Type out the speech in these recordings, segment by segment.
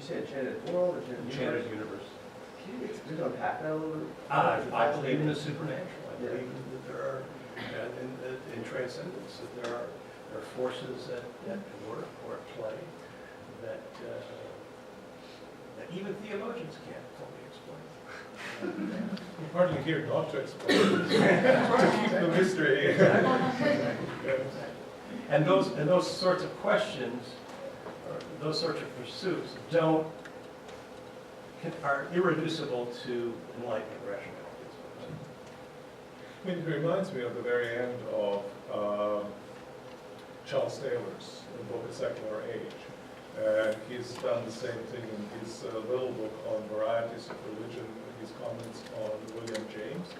say enchanted world, enchanted universe. Can you just unpack that a little bit? I believe in the supernatural. I Yeah. believe that there are, in transcendence, that there are forces at work or at play that that even theologians can't fully explain. You're partly here not to explain, to keep the mystery. And those sorts of questions, or those sorts of pursuits, are irreducible to enlightenment rationality. I mean, it reminds me of the very end of Charles Taylor's book, A Secular Age. And he's done the same thing in his little book on varieties of religion, his comments on William James,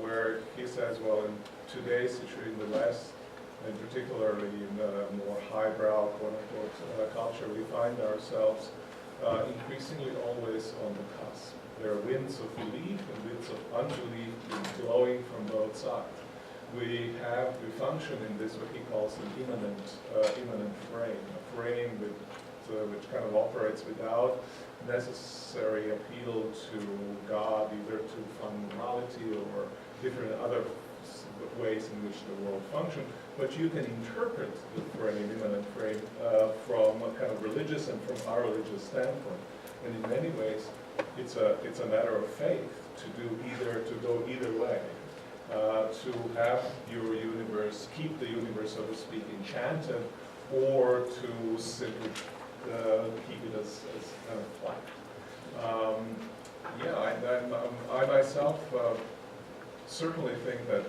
where he says, well, in today's situation in the West, and particularly in more highbrow, quote-unquote, culture, we find ourselves increasingly always on the cusp. There are winds of belief and winds of unbelief blowing from both sides. We function in this, what he calls an immanent frame, a frame which kind of operates without necessary appeal to God, either to fundamentality or different other ways in which the world functions. But you can interpret the frame, immanent frame, from a kind of religious and from our religious standpoint. And in many ways, it's a matter of faith to go either way. To have your universe, keep the universe, so to speak, enchanted, or to simply keep it as kind of flat. I myself certainly think that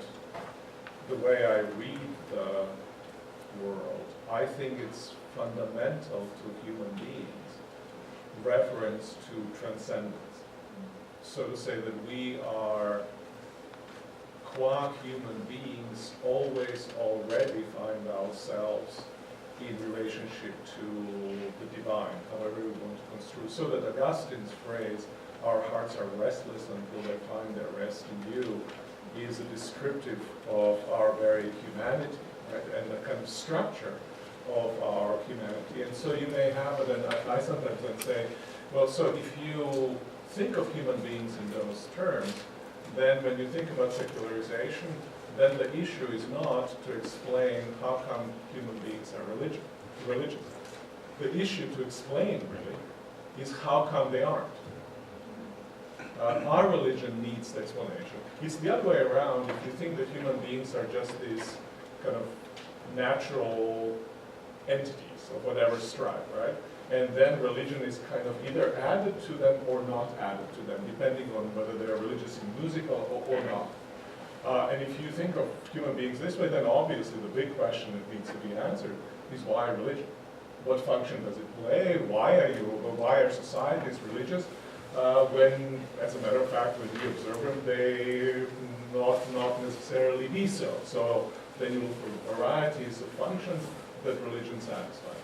the way I read the world, I think it's fundamental to human beings, reference to transcendence. So to say that we are, qua human beings, always already find ourselves in relationship to the divine, however we want to construe. So that Augustine's phrase, our hearts are restless until they find their rest in you, is a descriptive of our very humanity, right? And the kind of structure of our humanity. And so you may have it, and I sometimes say, well, so if you think of human beings in those terms, then when you think about secularization, then the issue is not to explain how come human beings are religious. The issue to explain, really, is how come they aren't. Our religion needs the explanation. It's the other way around if you think that human beings are just these kind of natural entities of whatever stripe, right? And then religion is kind of either added to them or not added to them, depending on whether they're religious in music or not. And if you think of human beings this way, then obviously the big question that needs to be answered is why religion? What function does it play? Why are societies religious? When, as a matter of fact, when you observe them, they not necessarily be so. So then you look for varieties of functions that religion satisfies.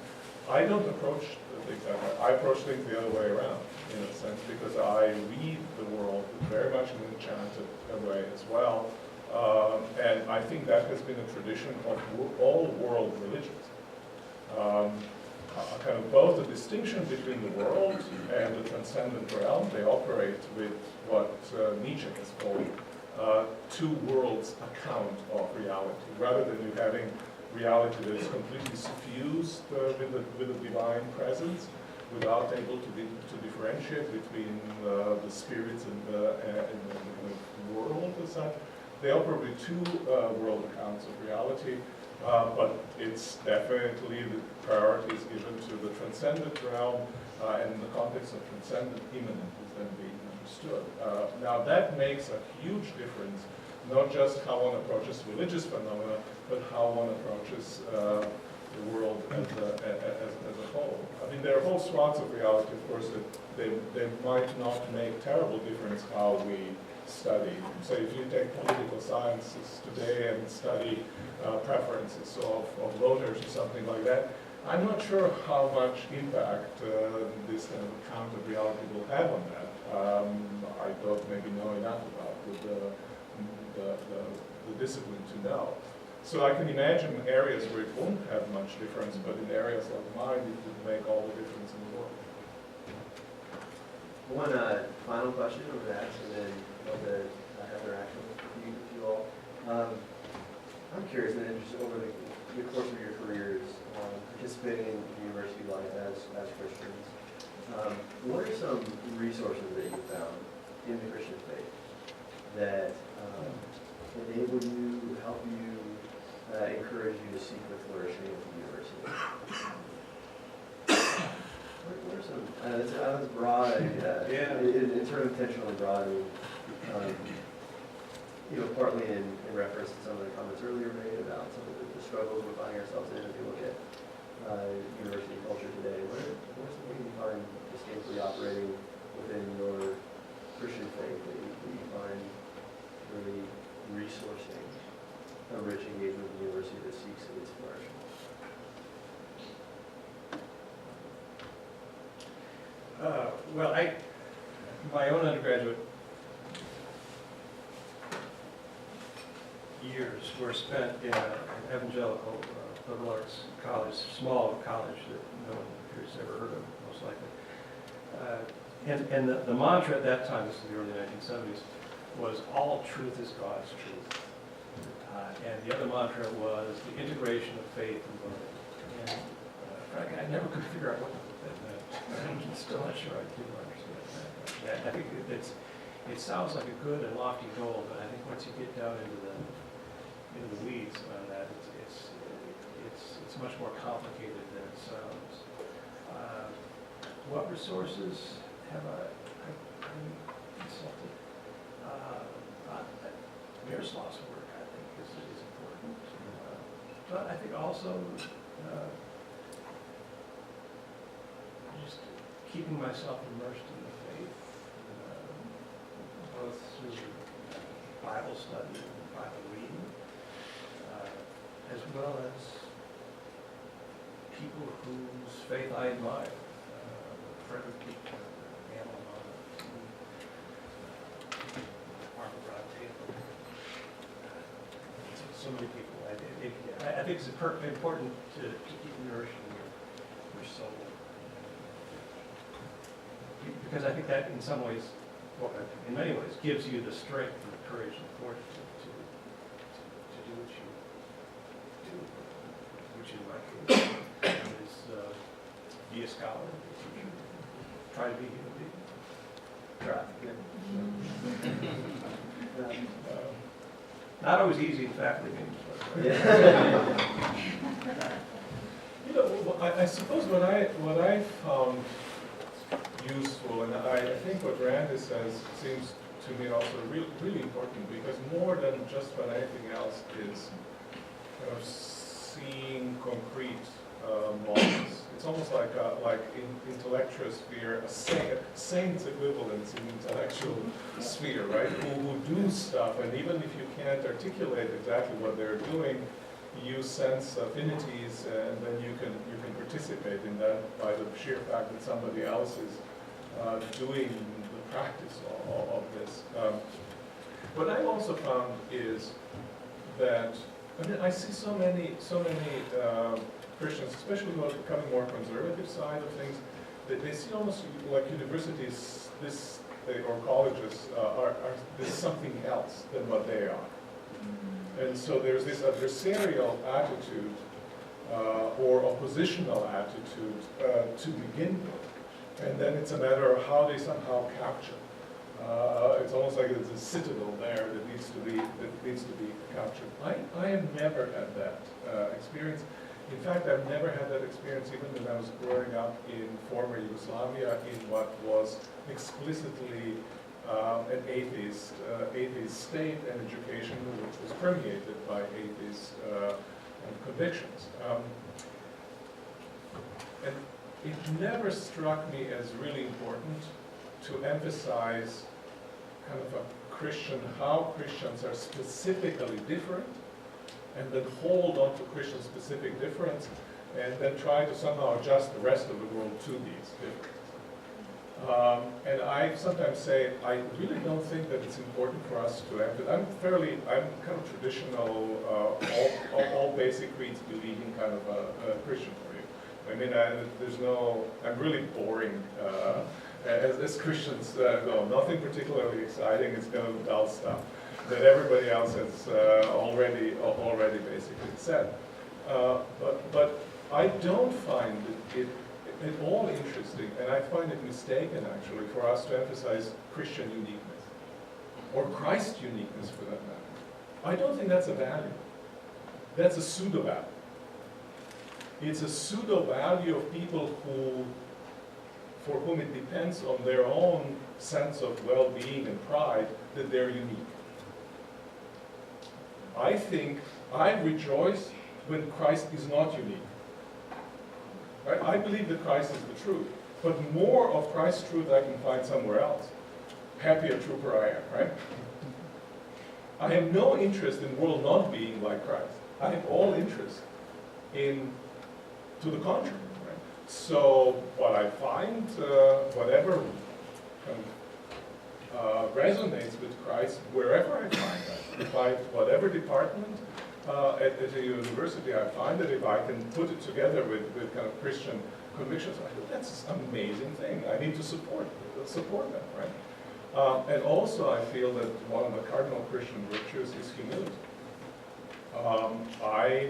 I don't approach things that way. I approach things the other way around, in a sense, because I read the world very much in an enchanted way as well. And I think that has been a tradition of all world religions. Kind of both the distinction between the world and the transcendent realm, they operate with what Nietzsche has called two worlds account of reality, rather than you having reality that is completely suffused with the divine presence, without able to differentiate between the spirits and the world as such. They operate with two world accounts of reality. But it's definitely the priority is given to the transcendent realm, and in the context of transcendent, immanent is then being understood. Now that makes a huge difference, not just how one approaches religious phenomena, but how one approaches the world as a whole. I mean, there are whole swaths of reality, of course, that they might not make terrible difference how we study. So if you take political sciences today and study preferences of voters or something like that, I'm not sure how much impact this kind of account of reality will have on that. I don't maybe know enough about the discipline to know. So I can imagine areas where it won't have much difference, but in areas like mine, it would make all the difference in the world. one final question over that, and then love to have interaction with you all. I'm curious and interested over the course of your careers, participating in university life as Christians. What are some resources that you found in the Christian faith that enable you, help you, encourage you to seek the flourishing of the university? What are some? That's broad. It's sort of intentionally broad. Partly in reference to some of the comments earlier made about some of the struggles we're finding ourselves in as we look at university culture today. What are some things you find distinctly operating within your Christian faith that you find really resourcing a rich engagement with the university that seeks its flourishing? My own undergraduate years were spent in an evangelical liberal arts college, small college that no one here has ever heard of, most likely. And the mantra at that time, this is the early 1970s, was all truth is God's truth. And the other mantra was the integration of faith and learning. And frankly, I never could figure out what that meant. I'm still not sure I do understand that. I think it sounds like a good and lofty goal, but I think once you get down into the weeds on that, it's much more complicated than it sounds. What resources have I consulted? Miroslav's work, I think, is important. But I think also just keeping myself immersed in the faith, both through Bible study and Bible reading, as well as people whose faith I admire. Frederick Randall, so many people. I think it's important to keep nourishing your soul. Because I think that in some ways, well, in many ways, gives you the strength and the courage and fortitude to do what you do, which in my case is be a scholar, be a teacher, try to be a human being. Try. Not always easy in faculty meetings, but I suppose what I found useful, and I think what Randy says seems to me also really important, because more than just about anything else is kind of seeing concrete models. It's almost like in intellectual sphere, a saint's equivalence in intellectual sphere, right? Who do stuff, and even if you can't articulate exactly what they're doing, you sense affinities, and then you can participate in that by the sheer fact that somebody else is doing the practice of this. What I also found is that I see so many Christians, especially who are becoming more conservative side of things, that they see almost like universities, or colleges are this something else than what they are. And so there's this adversarial attitude or oppositional attitude to begin with. And then it's a matter of how they somehow capture. It's almost like there's a citadel there that needs to be captured. I have never had that experience. In fact, I've never had that experience even when I was growing up in former Yugoslavia in what was explicitly an atheist state and education which was permeated by atheist convictions. And it never struck me as really important to emphasize kind of how Christians are specifically different, and then hold on to Christian specific difference, and then try to somehow adjust the rest of the world to these differences. And I sometimes say, I really don't think that it's important for us to emphasize. I'm kind of traditional, all basic creeds believing kind of a Christian for you. I mean, I'm really boring as Christians go, nothing particularly exciting, it's kind of dull stuff that everybody else has already basically said. But I don't find it at all interesting, and I find it mistaken actually for us to emphasize Christian uniqueness, or Christ uniqueness for that matter. I don't think that's a value. That's a pseudo-value. It's a pseudo-value of people for whom it depends on their own sense of well-being and pride that they're unique. I think I rejoice when Christ is not unique. Right? I believe that Christ is the truth, but more of Christ's truth I can find somewhere else. Happier trooper I am, right? I have no interest in the world not being like Christ. I have all interest in, to the contrary. Right? So what I find, whatever kind of, resonates with Christ, wherever I find that, if I, whatever department at a university I find that if I can put it together with kind of Christian convictions, I think that's an amazing thing. I need to support that, right? And also I feel that one of the cardinal Christian virtues is humility. I